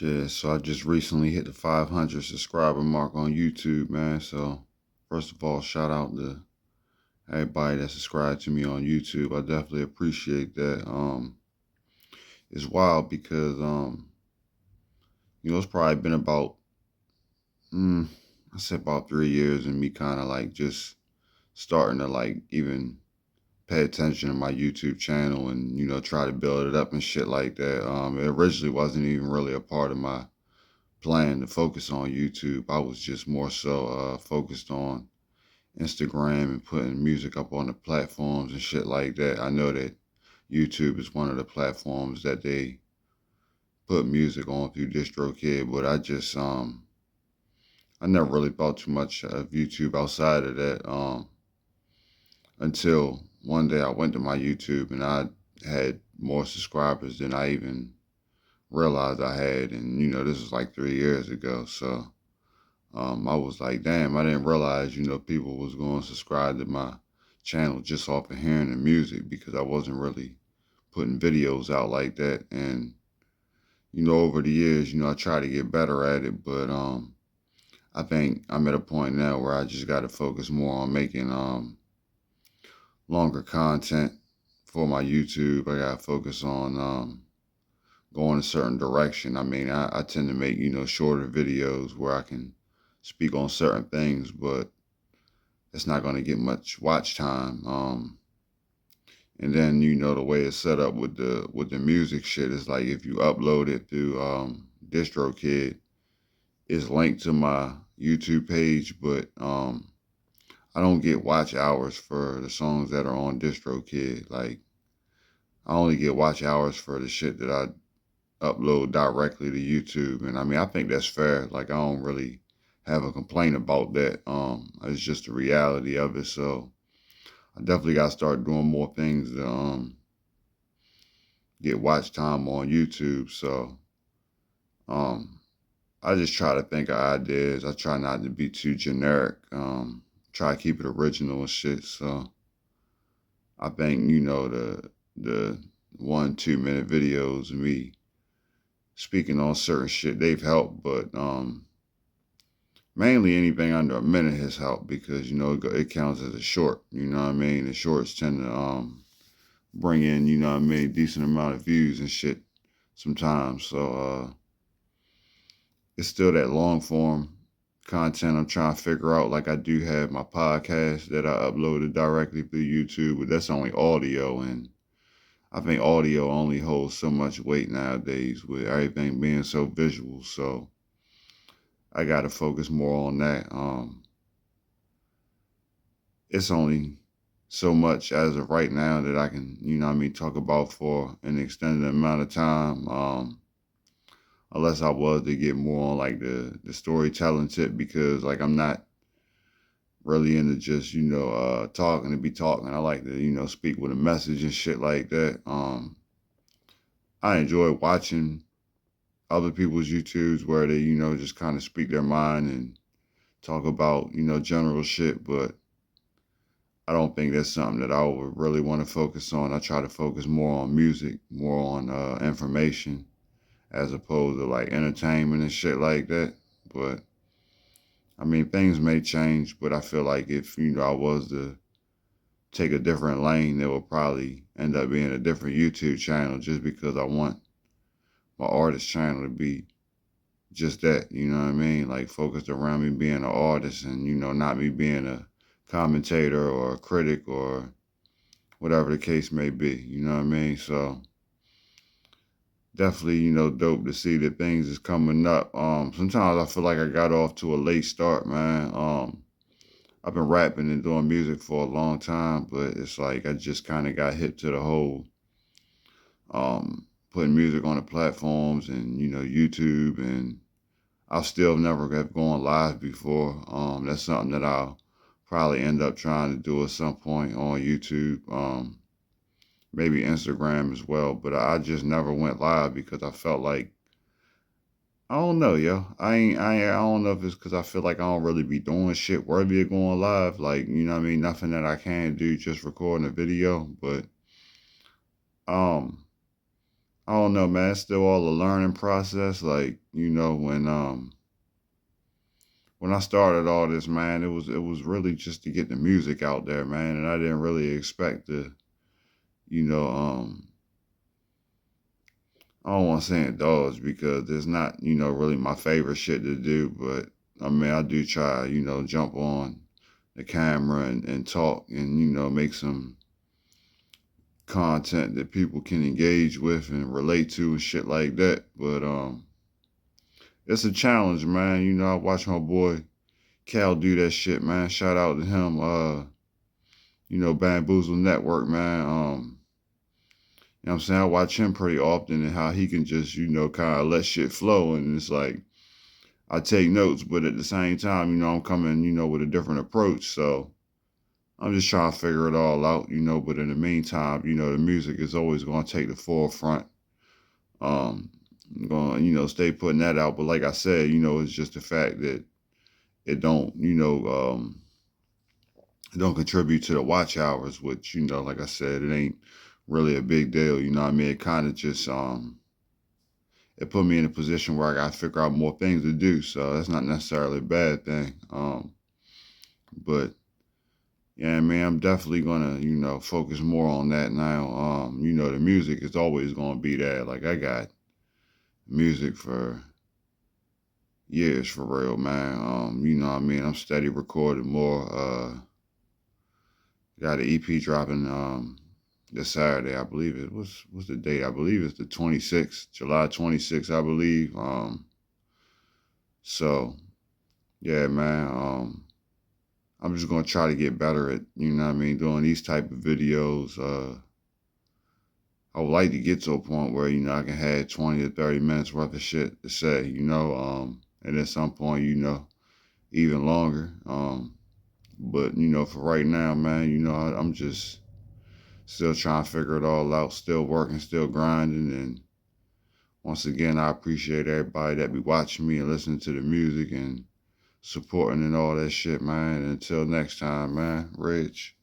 Shit, so I just recently hit the 500 subscriber mark on YouTube, man. So, first of all, shout out to everybody that subscribed to me on YouTube. I definitely appreciate that. It's wild because it's probably been about mm, I said about 3 years and me kind of like just starting to like even pay attention to my YouTube channel and try to build it up and shit like that. It originally wasn't even really a part of my plan to focus on YouTube. I was just more so focused on Instagram and putting music up on the platforms and shit like that. I know that YouTube is one of the platforms that they put music on through DistroKid, but I never really thought too much of YouTube outside of that until one day I went to my YouTube and I had more subscribers than I even realized I had, and this was like 3 years ago, so. I was like, damn, I didn't realize, people was going to subscribe to my channel just off of hearing the music because I wasn't really putting videos out like that. And, over the years, I try to get better at it, but I think I'm at a point now where I just got to focus more on making longer content for my YouTube. I got to focus on going a certain direction. I mean, I tend to make, shorter videos where I can speak on certain things, but it's not going to get much watch time. And then the way it's set up with the music shit is like if you upload it through DistroKid, it's linked to my YouTube page, but I don't get watch hours for the songs that are on DistroKid. Like I only get watch hours for the shit that I upload directly to YouTube, and I mean I think that's fair. Like I don't really have a complaint about that. It's just the reality of it. So I definitely got to start doing more things to get watch time on YouTube. So um, I just try to think of ideas. I try not to be too generic. Try to keep it original and shit. So I think the 1-2 minute videos of me speaking on certain shit they've helped, but mainly anything under a minute has helped because it counts as a short. You know what I mean? The shorts tend to bring in, decent amount of views and shit sometimes. So it's still that long form content I'm trying to figure out. Like I do have my podcast that I uploaded directly through YouTube, but that's only audio, and I think audio only holds so much weight nowadays with everything being so visual. So I got to focus more on that. It's only so much as of right now that I can, talk about for an extended amount of time. Unless I was to get more on like the storytelling tip because like I'm not really into just, talking to be talking. I like to, speak with a message and shit like that. I enjoy watching other people's YouTubes where they, just kind of speak their mind and talk about, general shit, but I don't think that's something that I would really want to focus on. I try to focus more on music, more on information, as opposed to like entertainment and shit like that. But I mean, things may change, but I feel like if, I was to take a different lane, it would probably end up being a different YouTube channel just because I want my artist channel to be just that, you know what I mean? Like focused around me being an artist and, not me being a commentator or a critic or whatever the case may be, you know what I mean? So definitely, dope to see that things is coming up. Sometimes I feel like I got off to a late start, man. I've been rapping and doing music for a long time, but it's like I just kind of got hip to the whole putting music on the platforms and YouTube, and I still never have gone live before. That's something that I'll probably end up trying to do at some point on YouTube. Maybe Instagram as well, but I just never went live because I felt like I don't know, yo. I don't know if it's because I feel like I don't really be doing shit worthy of going live. Like, you know what I mean? Nothing that I can do, just recording a video. But um, I don't know, man. It's still all a learning process. Like, when I started all this, man, it was really just to get the music out there, man. And I didn't really expect to, you know, I don't want to say indulge because it's not, really my favorite shit to do. But I mean, I do try, jump on the camera and talk and, make some content that people can engage with and relate to and shit like that. But it's a challenge, man. I watch my boy Cal do that shit, man. Shout out to him. Bamboozle Network, man. What I'm saying? I watch him pretty often and how he can just, kind of let shit flow. And it's like, I take notes, but at the same time, I'm coming, with a different approach. So I'm just trying to figure it all out, but in the meantime, the music is always going to take the forefront. I'm going to, stay putting that out. But like I said, it's just the fact that it don't, it don't contribute to the watch hours, which, like I said, it ain't really a big deal. You know what I mean? It kind of just, it put me in a position where I got to figure out more things to do. So that's not necessarily a bad thing. But yeah, man, I'm definitely gonna, focus more on that now. The music is always gonna be that. Like I got music for years for real, man. You know what I mean? I'm steady recording more. Got an EP dropping this Saturday, I believe it. What's the date? I believe it's the 26th, July 26th, I believe. So yeah, man. I'm just gonna try to get better at, doing these type of videos. I would like to get to a point where, I can have 20 to 30 minutes worth of shit to say, and at some point, even longer. But, for right now, man, I'm just still trying to figure it all out, still working, still grinding. And once again, I appreciate everybody that be watching me and listening to the music and supporting and all that shit, man. And until next time, man, Rich.